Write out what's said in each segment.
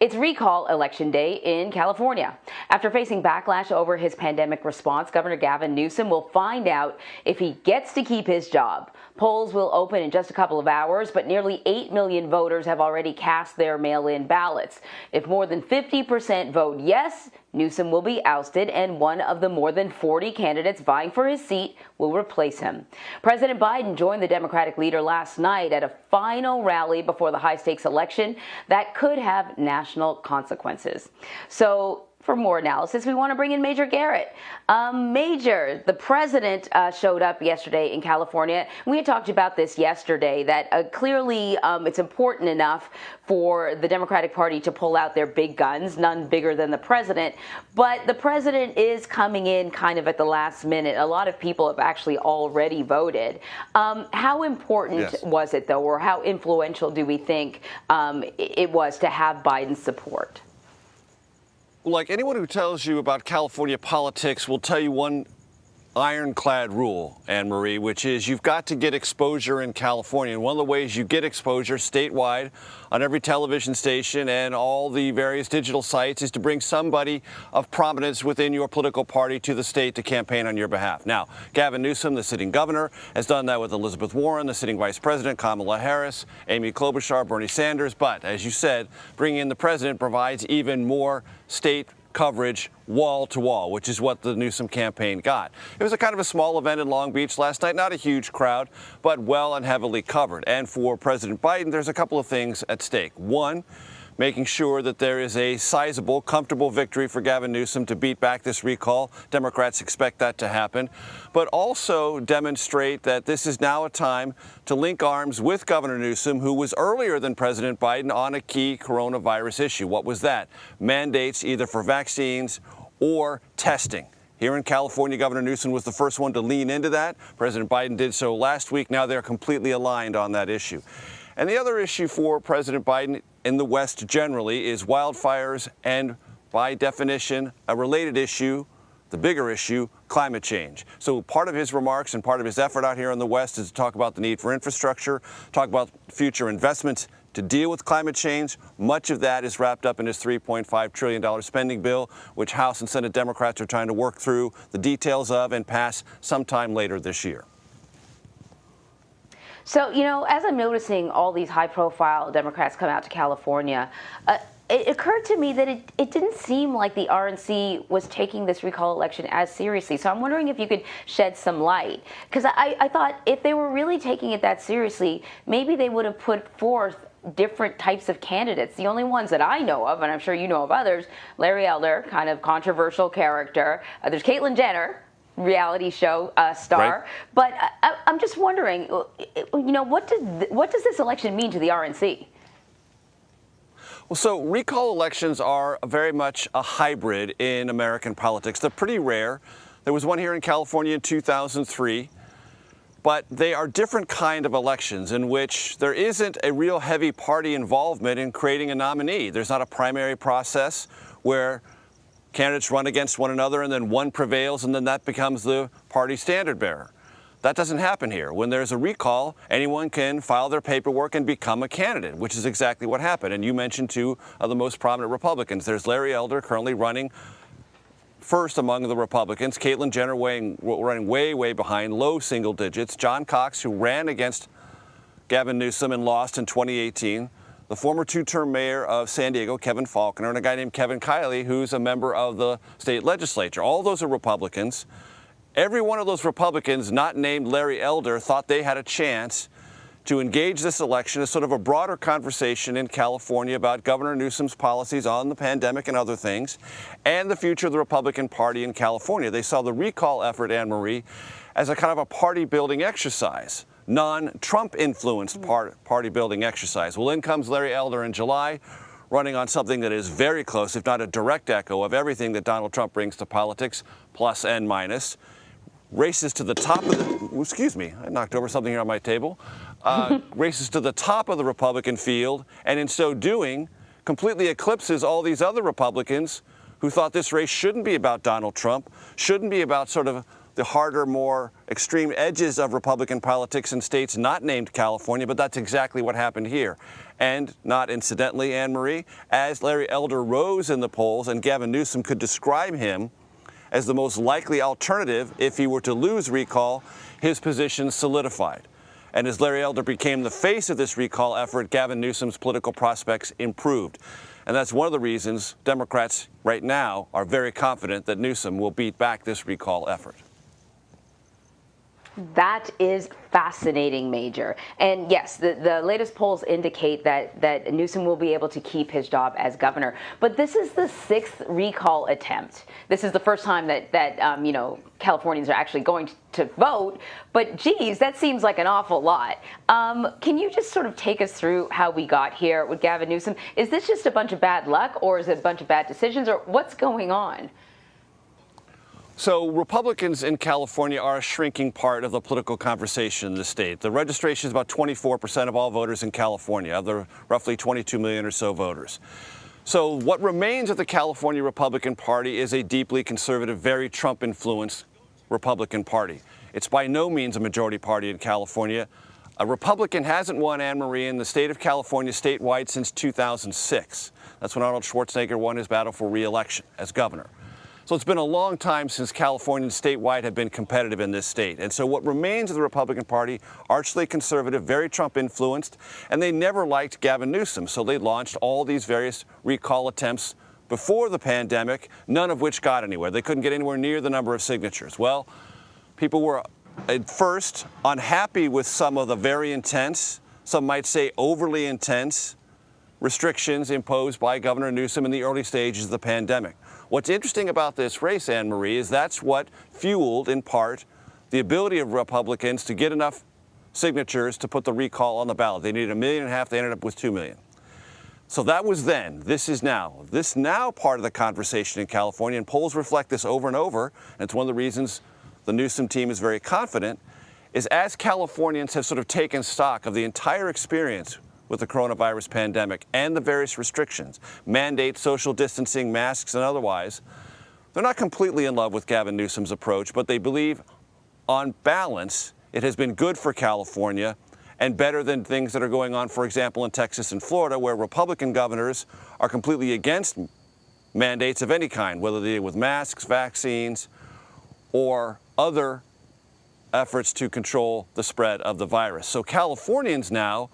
It's recall election day in California. After facing backlash over his pandemic response, Governor Gavin Newsom will find out if he gets to keep his job. Polls will open in just a couple of hours, but nearly 8 million voters have already cast their mail-in ballots. If more than 50% vote yes, Newsom will be ousted, and one of the more than 40 candidates vying for his seat will replace him. President Biden joined the Democratic leader last night at a final rally before the high-stakes election that could have national consequences. So, for more analysis, we want to bring in Major Garrett. Major, the president showed up yesterday in California. We had talked about this yesterday, that clearly it's important enough for the Democratic Party to pull out their big guns, none bigger than the president. But the president is coming in kind of at the last minute. A lot of people have actually already voted. How important was it, though, or how influential do we think it was to have Biden's support? Like anyone who tells you about California politics will tell you one ironclad rule, Anne-Marie, which is you've got to get exposure in California. And one of the ways you get exposure statewide on every television station and all the various digital sites is to bring somebody of prominence within your political party to the state to campaign on your behalf. Now, Gavin Newsom, the sitting governor, has done that with Elizabeth Warren, the sitting vice president, Kamala Harris, Amy Klobuchar, Bernie Sanders. But as you said, bringing in the president provides even more state coverage wall to wall, which is what the Newsom campaign got. It was a kind of a small event in Long Beach last night, not a huge crowd, but well and heavily covered. And for President Biden, there's a couple of things at stake. One, making sure that there is a sizable, comfortable victory for Gavin Newsom to beat back this recall. Democrats expect that to happen. But also demonstrate that this is now a time to link arms with Governor Newsom, who was earlier than President Biden on a key coronavirus issue. What was that? Mandates either for vaccines or testing. Here in California, Governor Newsom was the first one to lean into that. President Biden did so last week. Now they're completely aligned on that issue. And the other issue for President Biden in the West generally is wildfires and, by definition, a related issue, the bigger issue, climate change. So part of his remarks and part of his effort out here in the West is to talk about the need for infrastructure, talk about future investments to deal with climate change. Much of that is wrapped up in his $3.5 trillion spending bill, which House and Senate Democrats are trying to work through the details of and pass sometime later this year. So, you know, as I'm noticing all these high-profile Democrats come out to California, it occurred to me that it didn't seem like the RNC was taking this recall election as seriously. So I'm wondering if you could shed some light. Because I thought if they were really taking it that seriously, maybe they would have put forth different types of candidates. The only ones that I know of, and I'm sure you know of others, Larry Elder, kind of controversial character. There's Caitlyn Jenner, reality show star. Right. But I'm just wondering, you know, what does this election mean to the RNC? Well, so recall elections are very much a hybrid in American politics. They're pretty rare. There was one here in California in 2003. But they are different kind of elections in which there isn't a real heavy party involvement in creating a nominee. There's not a primary process where candidates run against one another and then one prevails and then that becomes the party standard bearer. That doesn't happen here. When there's a recall, anyone can file their paperwork and become a candidate, which is exactly what happened. And you mentioned two of the most prominent Republicans. There's Larry Elder, currently running first among the Republicans. Caitlyn Jenner running way behind, low single digits. John Cox, who ran against Gavin Newsom and lost in 2018. The former two-term mayor of San Diego, Kevin Faulconer, and a guy named Kevin Kiley, who's a member of the state legislature. All those are Republicans. Every one of those Republicans not named Larry Elder thought they had a chance to engage this election as sort of a broader conversation in California about Governor Newsom's policies on the pandemic and other things, and the future of the Republican Party in California. They saw the recall effort, Anne-Marie, as a kind of a party-building exercise, non-Trump influenced party-building exercise. Well, in comes Larry Elder in July, running on something that is very close, if not a direct echo of everything that Donald Trump brings to politics, plus and minus. Races to the top of the, excuse me, I knocked over something here on my table. Races to the top of the Republican field, and in so doing, completely eclipses all these other Republicans who thought this race shouldn't be about Donald Trump, shouldn't be about sort of the harder, more extreme edges of Republican politics in states not named California, but that's exactly what happened here. And not incidentally, Anne-Marie, as Larry Elder rose in the polls and Gavin Newsom could describe him as the most likely alternative if he were to lose recall, his position solidified. And as Larry Elder became the face of this recall effort, Gavin Newsom's political prospects improved. And that's one of the reasons Democrats right now are very confident that Newsom will beat back this recall effort. That is fascinating, Major. And yes, the latest polls indicate that Newsom will be able to keep his job as governor. But this is the 6th recall attempt. This is the first time that Californians are actually going to vote. But geez, that seems like an awful lot. Can you just sort of take us through how we got here with Gavin Newsom? Is this just a bunch of bad luck, or is it a bunch of bad decisions, or what's going on? So Republicans in California are a shrinking part of the political conversation in the state. The registration is about 24% of all voters in California, of the roughly 22 million or so voters. So what remains of the California Republican Party is a deeply conservative, very Trump-influenced Republican Party. It's by no means a majority party in California. A Republican hasn't won, Anne-Marie, in the state of California statewide since 2006. That's when Arnold Schwarzenegger won his battle for re-election as governor. So it's been a long time since Californians statewide have been competitive in this state. And so what remains of the Republican Party, archly conservative, very Trump-influenced, and they never liked Gavin Newsom. So they launched all these various recall attempts before the pandemic, none of which got anywhere. They couldn't get anywhere near the number of signatures. Well, people were at first unhappy with some of the very intense, some might say overly intense, restrictions imposed by Governor Newsom in the early stages of the pandemic. What's interesting about this race, Anne-Marie, is that's what fueled, in part, the ability of Republicans to get enough signatures to put the recall on the ballot. They needed 1.5 million, they ended up with 2 million. So that was then. This is now. This now part of the conversation in California, and polls reflect this over and over, and it's one of the reasons the Newsom team is very confident, is as Californians have sort of taken stock of the entire experience with the coronavirus pandemic and the various restrictions, mandates, social distancing, masks, and otherwise, they're not completely in love with Gavin Newsom's approach, but they believe, on balance, it has been good for California and better than things that are going on, for example, in Texas and Florida, where Republican governors are completely against mandates of any kind, whether they deal with masks, vaccines, or other efforts to control the spread of the virus. So Californians now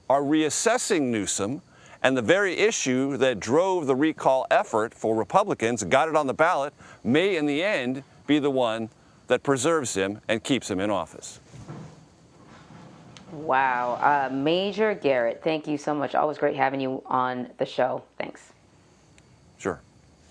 are reassessing Newsom, and the very issue that drove the recall effort for Republicans, got it on the ballot, may in the end be the one that preserves him and keeps him in office. Wow. Major Garrett, thank you so much. Always great having you on the show. Thanks.